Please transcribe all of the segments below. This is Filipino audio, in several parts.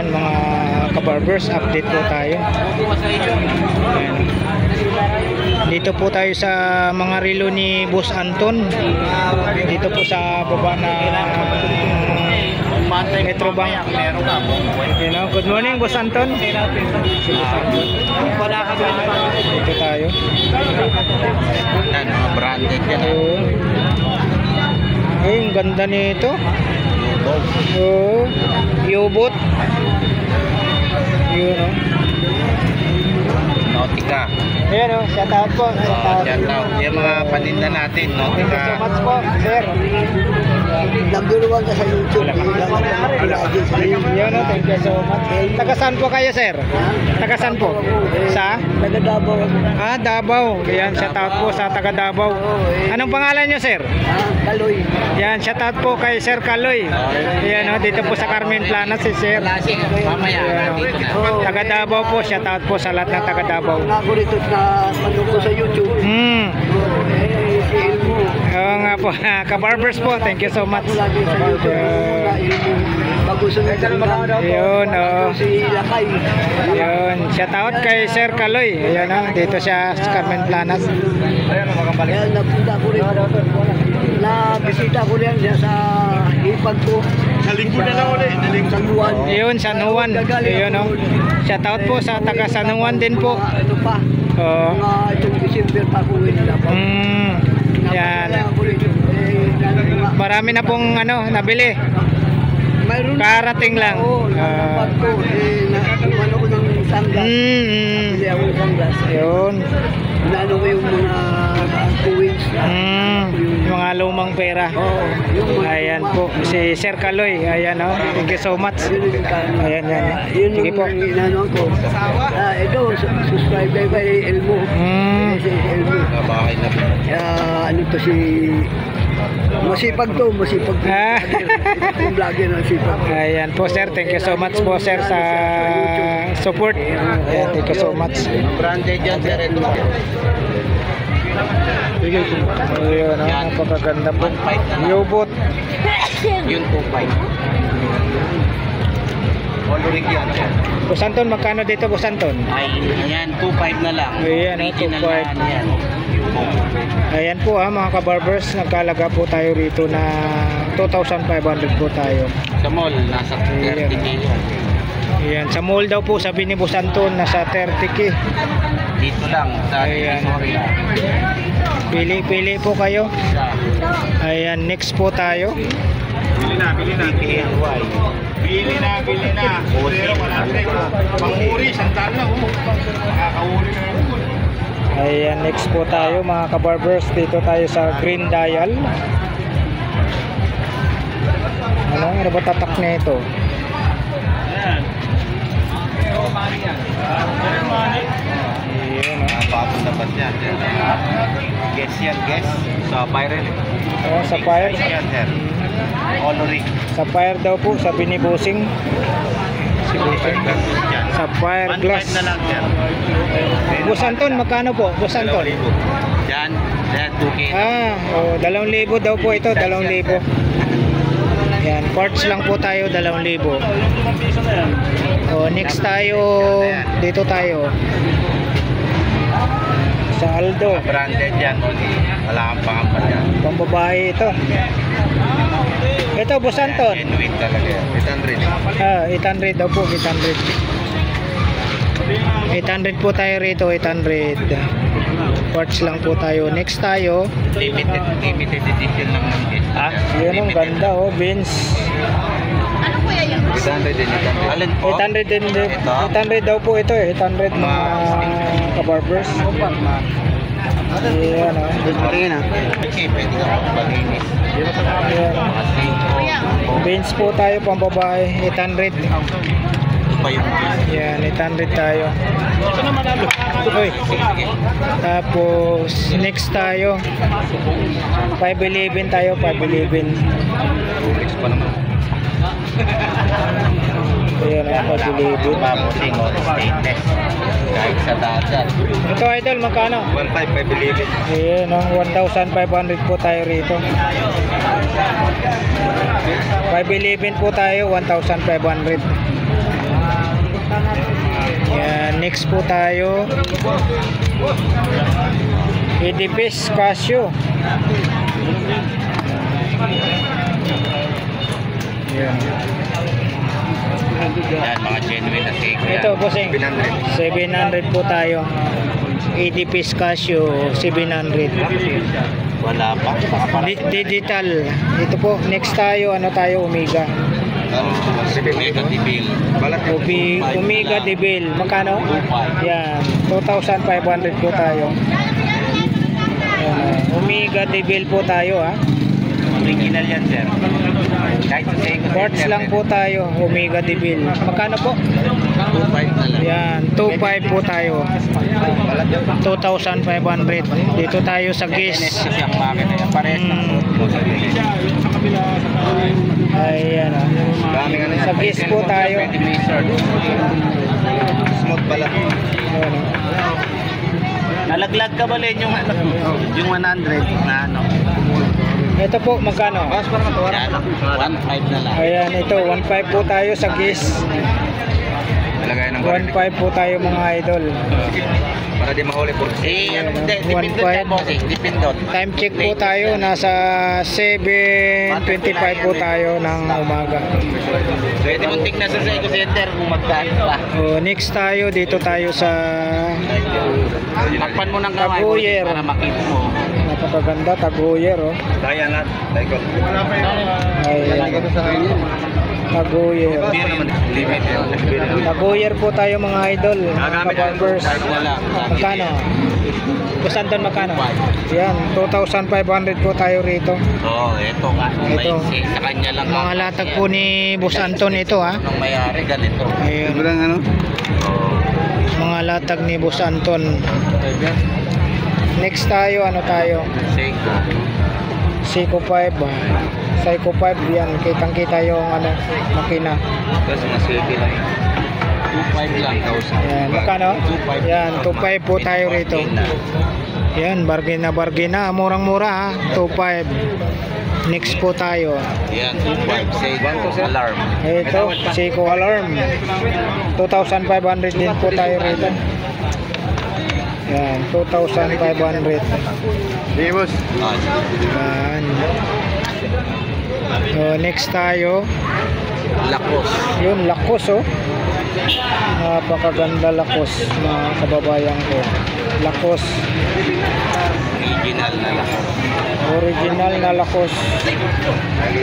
Ayan mga kabarbers, update po tayo. Ayan. Dito po tayo sa mga relo ni Boss Anton. Dito po sa baba na Metro Bank. You know, good morning Boss Anton. Dito tayo. Mga branded yan. Ay, ang ganda nito. Oh, U-boat. Yun, oh. Nautica. Ayan, oh, shout out po. Shout out. Shout out. Yung mga paninda natin, Thank you so Nautica. much po, sir. Number 1 ka sa YouTube. Yun, oh, thank you so much. Taga saan po kayo, sir? Taga saan po? Sa? Taga Davao. Ah, Davao. Ayan, shout out po sa taga Davao. Anong pangalan nyo, sir? Kaloy. Yan, shout out po kay Sir Kaloy. Ayan, oh, dito po sa Carmen Plana si Sir. Mamaya. Ayan, oh. Taga Davao po, shout out po sa lahat ng taga Davao. Ako rito na panood ko sa YouTube. Si Elmo. Oo nga po, ka-barbers po. Thank you so much. Ako lagi sa YouTube. Elmo. Pag-usunod ka Yun, oh. Si Lakay. Yun, shout out kay Sir Kaloy. Ayan, oh, dito siya sa Carmen Planas. Kaya napunta ko rin. Na-bisita ko rin siya sa ipag ko. Sa lingkod na lang ulit. San Juan. Yun, San Juan. Ayun, oh. Shout out po sa taga San Juan din po. Ito pa. Oo. Mga itong December pa ko rin na. Yan. Marami na pong ano, nabili. Mayroon Karating lang. Oo, nakapag ko. Umano ko ng sunglass. Bili ako ng sunglass. Yun. Inano ko yung mga coins. Mga lumang pera. Oo. Yung mga Ayan po, si Sir Kaloy. Ayan, oh. Thank you so much. Ayan, yan. Yun Sige po. yung inano ko. Ito, subscribe kay Elmo. Si Elmo. Bahay na. Ano to si... Masipag to. Ah. Yung vlogger na sipag. Ayan po, sir. Thank you so much po, sir, sa support. Ayan, thank you so much. Branded yan, sir. Ayun, oh, napakaganda po. U-boat. Yun po, 5. Coloring yan, sir. Boss Anton, magkano dito, Boss Anton? Ay, yan, 2.5 na lang. Ayan, Original 2.5. yan, yan. Ayan po ha, mga kabarbers, nagkalaga po tayo rito na 2,500 po tayo. Sa mall, nasa 30K yan. Ayan, sa mall daw po, sabi ni Boss Anton, nasa 30K. Dito lang, sa Ayan. Divisoria. Pili po kayo. Ayan, next po tayo. Bili na. DKNY. Bili na. Pero pang-uri, sandal na. Nakaka-uri na naman. Ayan, next po tayo mga kabarbers. Dito tayo sa Green Dial. Ano ba tatak na ito? Ayan. Ayan, Bago na ba yan? Guess yan, guess. Sa Byron. oh, sa fire. Yan, sir. Coloring. Sa fire daw po, sabi ni Bossing. Si Bossing. Sa fire glass. 1.5 na lang, sir. Boss Anton, magkano po? Boss Anton? Yan, 2K. Ah, oh, 2,000 daw po ito, 2,000. Yan, parts lang po tayo, 2,000. Oh, next tayo, dito tayo. Sa Aldo. Branded yan. Wala kang pangampal yan. Pambabae ito. Ito, Boss Anton. Genuine talaga yan. 800. Ah, 800 daw po, 800. 800 po tayo rito, 800. Parts lang po tayo. Next tayo. Limited edition lang ng guess. Yun ang ganda, oh, Benz. 800 din. Alin po? 800 din, Ito? 800 daw po ito, 800 mga kabarbers. Ayan, oh. Tingin ah. Okay, pwede ka magbalinis. Ayan, oh. Mga same. Benz po tayo, pambabae, 800. Pa yung Yan, 800 tayo. Uy. Tapos, next tayo. 511 tayo, 511. Next pa naman. Ayan, 511. Mabuting o stainless. Kahit sa dagat. Ito, idol, magkano? 1.5 I believe it. Ayan, oh, 1,500 po tayo rito. 511 po tayo, 1,500. Yan, next po tayo. Edipis Casio. Yan. Yan, mga genuine na Seiko yan. Ito, bossing. 700 po tayo. Edipis Casio, 700. Wala pa. Baka para Digital. Ito po, next tayo, ano tayo, Omega. Mega Tibil. Omega Devil. Magkano? Yan, 2,500 po tayo. Yan, Omega Devil po tayo, ha. Original yan, sir. Kahit sa Seiko. Parts lang po tayo, Omega Devil. Magkano po? 2.5 na lang. Yan, 2,500 po tayo. 2,500. Dito tayo sa GIS. Siyang makina yan. Parehas ng suot mo sa Ayan, sa GIS po tayo. Smooth pala. Ayan, Nalaglag ka ba rin yung 100 na ano? ito po, magkano? Yan, 1.5 na lang. Ayan, ito, 1,500 po tayo sa GIS. Nalagay ng 1,500 po tayo mga idol. Para di mahuli po. Ano, dipindot yan, bossing. Dipindot. Time check po tayo, nasa 7:25 po tayo ng umaga. Pwede mong tignan sa Seiko Center kung magkano pa. Next tayo, dito tayo sa Takpan mo ng kamay Taguyer. para makita mo. napakaganda, Taguyer, oh. Kaya na. Taikot. Ayan, Taguyer. Limit yun. Taguyer po tayo mga idol, mga barbers. Magkano? Gusto doon magkano? Yan, 2,500 po tayo rito. Oo, ito nga. Ito. Sa kanya lang. Mga latag po ni Boss Anton ito, ha. Nung mayari, ganito. Ayun. ano? Mga latag ni Boss Anton. Next tayo, ano tayo? Seiko. Seiko 5, ah. Seiko 5, yan. Kitang-kita yung ano, makina. Tapos mga silky lang. 2.5 lang. Yan, magkano? 2.5. Yan, 2.5 po tayo rito. Yan, bargain na. Murang-mura, ha. 2.5. Next po tayo. Yan, 2.5. Seiko alarm. Ito, Seiko Alarm. 2,500 din po tayo rito. Yan, 2,500. Demos. Yan. So, next tayo. Lakos. Yun, Lakos, oh. Napakaganda Lakos, mga kababayan ko. Lakos. Original na lakos. Original na Lakos.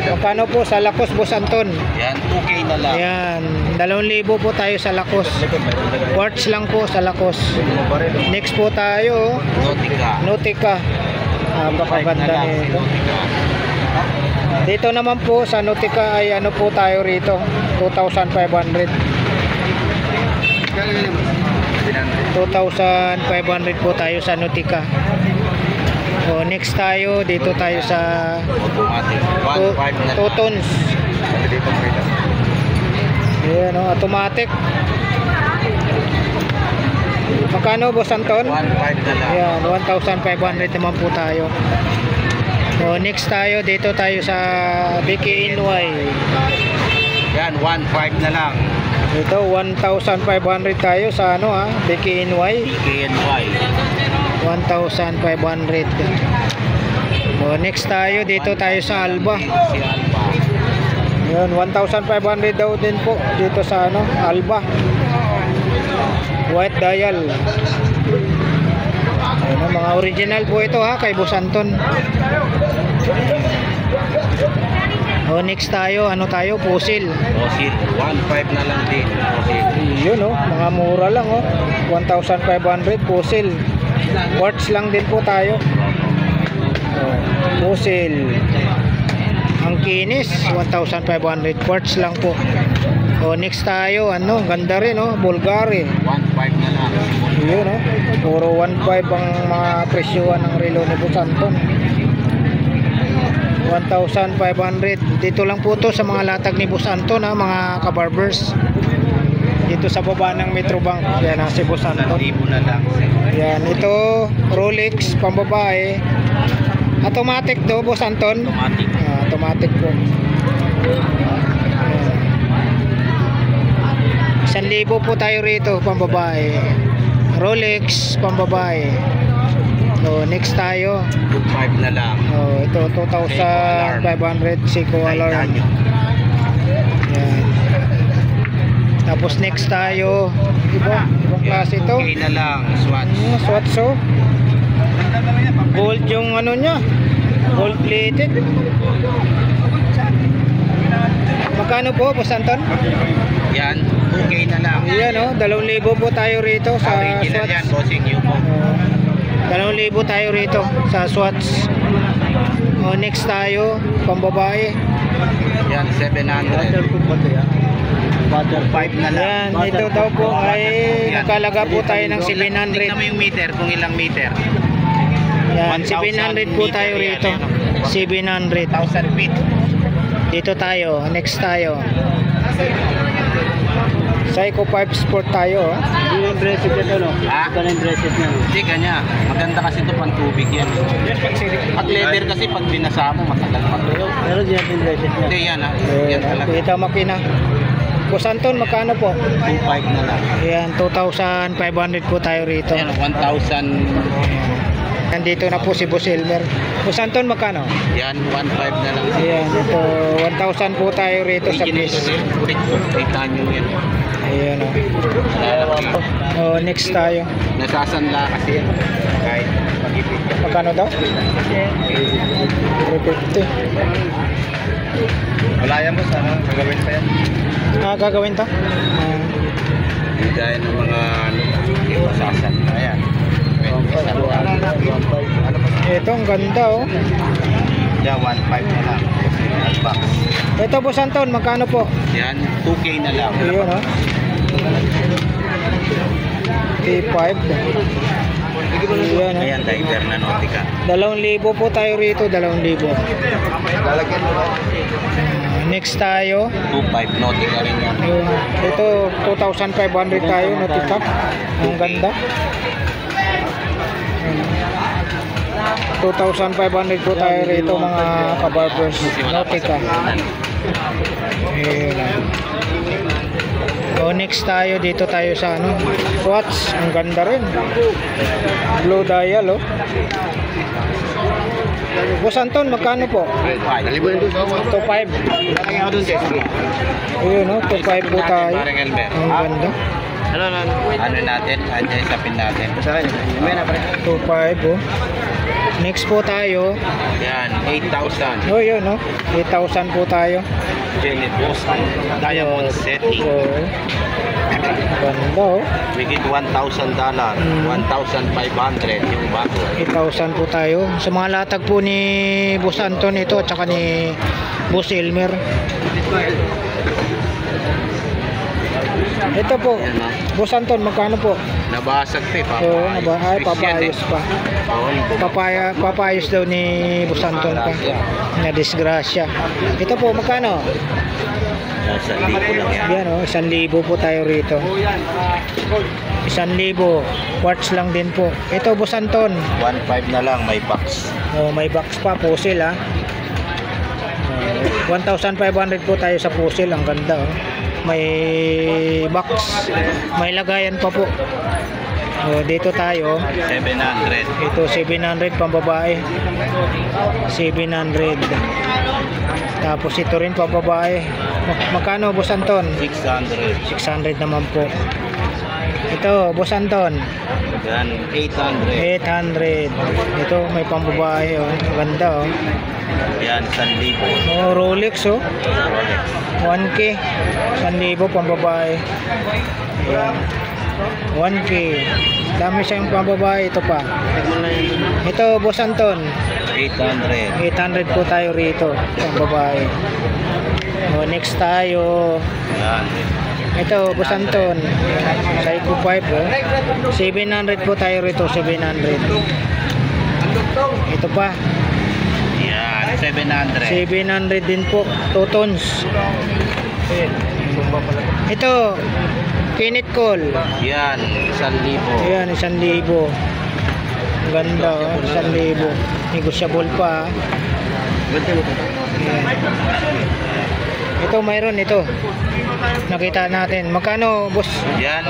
Magkano po sa Lakos, Boss Anton? Yan, 2K na lang. Ayan, 2,000 po tayo sa Lakos. Quartz lang po sa Lakos. Next po tayo, Nautica. Nautica. Napakaganda nito. Nautica. Dito naman po sa Nautica ay ano po tayo rito, 2,500. 2,500 po tayo sa Nautica. O, next tayo, dito tayo sa Automatic. 1.5 na lang. 2 tons. Dito mo rin. Ayan, o, automatic. Magkano, Boss Anton? 1.5 na lang. Ayan, 1,500 naman po tayo. O, next tayo, dito tayo sa BKNY. Yan, 1.5 na lang. Ito, 1,500 tayo sa ano, ha, BKNY. KNY. 1,500. O, next tayo, dito tayo sa Alba. Si Alba. Yun, 1,500 daw din po dito sa ano, Alba. White dial. Ayun, mga original po ito, ha, kay Boss Anton. O, next tayo, ano tayo, Fossil. Fossil. 1.5 na lang din. Fossil. Yun, oh, mga mura lang, oh. 1,500 Fossil. Quartz lang din po tayo. Oh, Fossil. Ang kinis, 1,500. Quartz lang po. O, next tayo, ano, ganda rin, oh, Bulgari. 1.5 na lang. Yun, oh, puro 1,500 ang mga presyuhan ng relo ni Boss Anton. 1,500. Dito lang po to sa mga latag ni Boss Anton, ha, mga kabarbers. Dito sa baba ng Metrobank. Yan, si Boss Anton. 1,000 na lang. Yan, ito Rolex pambabae. Automatic do, Boss Anton. Automatic. Automatic po. 1,000 po tayo rito, pambabae. Rolex, pambabae. So, next tayo. 2.5 na lang. Oh, ito 2,500 Seiko Alarm. Yan. Tapos next tayo, ibang klase ito. Okay na lang, Swatch. Swatch, oh. Gold yung ano niya. Gold plated. Magkano po, Boss Anton? Yan, okay na lang. Yan, oh, 2,000 po tayo rito sa Original yan, Swatch. bossing new po. 2,000 tayo rito sa Swatch. Oh, next tayo, pambabae. Yan, 700. 5 na lang. Yan, ito daw po ay nakalaga po tayo ng 700. Tingnan mo yung meter, kung ilang meter. Yan, 700 po tayo rito. 700. 1,000 feet. Dito tayo, next tayo. Seiko 5 Sport tayo. Hindi yung bracelet ito, no? Ha? Ito na yung bracelet niya, no? Hindi kanya. Maganda kasi ito pang tubig yan. Pag leather kasi pag binasa mo matagal pa to. Pero di natin yung bracelet niya. Hindi yan ha. Yan talaga. Kita makina. Boss Anton, magkano po? 2.5 na lang. Yan, 2,500 po tayo rito. Yan 1,000. Nandito na po si Boss Elmer. Boss Anton, magkano? Yan 1.5 na lang. Ayan, ito 1,000 po tayo rito sa Original piece. kasi. Kita nyo yan. Ayan, oh. Oh, next tayo. Nasasanla kasi yan. Kahit pag-ibig. Magkano daw? 350. Wala yan mo sana. Gagawin pa yan. Gagawin to? Hindi gaya ng mga nasasanla yan. Ito, ang ganda, oh. Yan 1.5 na lang. Box. Ito, Boss Anton, magkano po? Yan 2K na lang. Ayun, oh. T5. Ayan, oh. Ayan, diver na Nautica. 2,000 po tayo rito, 2,000. Lalagyan mo ba? Next tayo. 2.5 Nautica rin yan. Ayun. Ito, 2,500 tayo, Nautica. Ang ganda. 2,500 po tayo rito, mga kabarbers. Nautica. Ayun. So next tayo, dito tayo sa ano, Swatch. Ang ganda rin. Blue dial, oh. Boss Anton, magkano po? 2,500. Ayun, oh, 2,500 po tayo. Ang ganda. Ano natin? Andiyan isapin natin. 2,500, oh. Next po tayo. Yan, 8,000. Oh, yun, oh. 8,000 po tayo. Jelly Boss Diamond setting. So, ganda, oh. We get $1,000. 1,500 yung bago. 8,000 po tayo. Sa mga latag po ni Boss Anton ito at saka ni Boss Elmer. Ito po, Yan, oh. Boss Anton, magkano po? Nabasag pa. Oo, papayos pa. Papayos daw ni Boss Anton pa. Na disgrasya. Ito po, magkano? 1,000 lang yan. Yan, oh, 1,000 po tayo rito. 1,000. Quartz lang din po. Ito, Boss Anton. 1.5 na lang, may box. Oh, may box pa, puzzle, ah. 1,500 po tayo sa puzzle. Ang ganda, oh. May box, may lagayan pa po. Oh, dito tayo. 700. Ito 700 pambabae. 700. Tapos ito rin pambabae. Magkano, Boss Anton? 600. 600 naman po. Ito, Boss Anton. Yan, 800. 800. Ito may pambabae, oh. Ganda, oh. Yan, 1,000. Oh, Rolex, oh. 1K. 1,000 pambabae. Ayan. 1K. Dami siyang pambabae. Ito pa. Ito, Boss Anton. 800. 800 po tayo rito. Pambabae. Oh, next tayo. Yan. Ito, Boss Anton. Seiko 5, oh. 700 po tayo rito. 700. Ito pa. Yan, 700. 700 din po. 2 tons. Ito, Kinit Call. Yan, 1,000. Ayan, 1,000. Ganda, oh. 1,000. Negosyable pa, ah. Ayan. Ito, mayroon ito. nakita natin. Magkano, boss? Yan,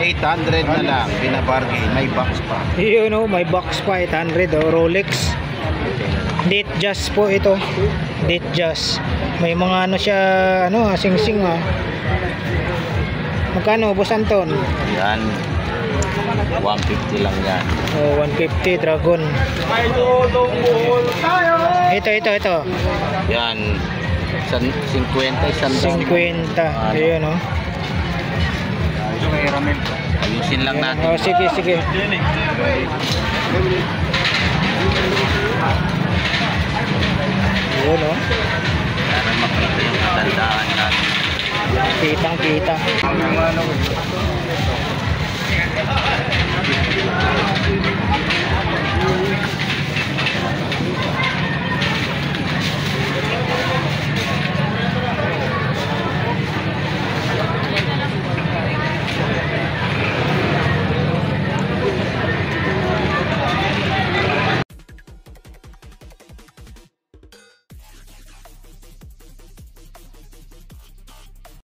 800 na lang, binabargain, may box pa. Yun oh, may box pa, 800 oh, Rolex. Date Jazz po ito. Date Jazz. May mga ano siya, ano, sing-sing ah. Magkano, Boss Anton? Yan, 150 lang yan. Oh, 150 Dragon. Ito. Yan, 50, 50. Ayun oh. Ayusin lang natin. Oh, sige. Ayun oh. Para makita yung katandaan natin. Kitang-kita.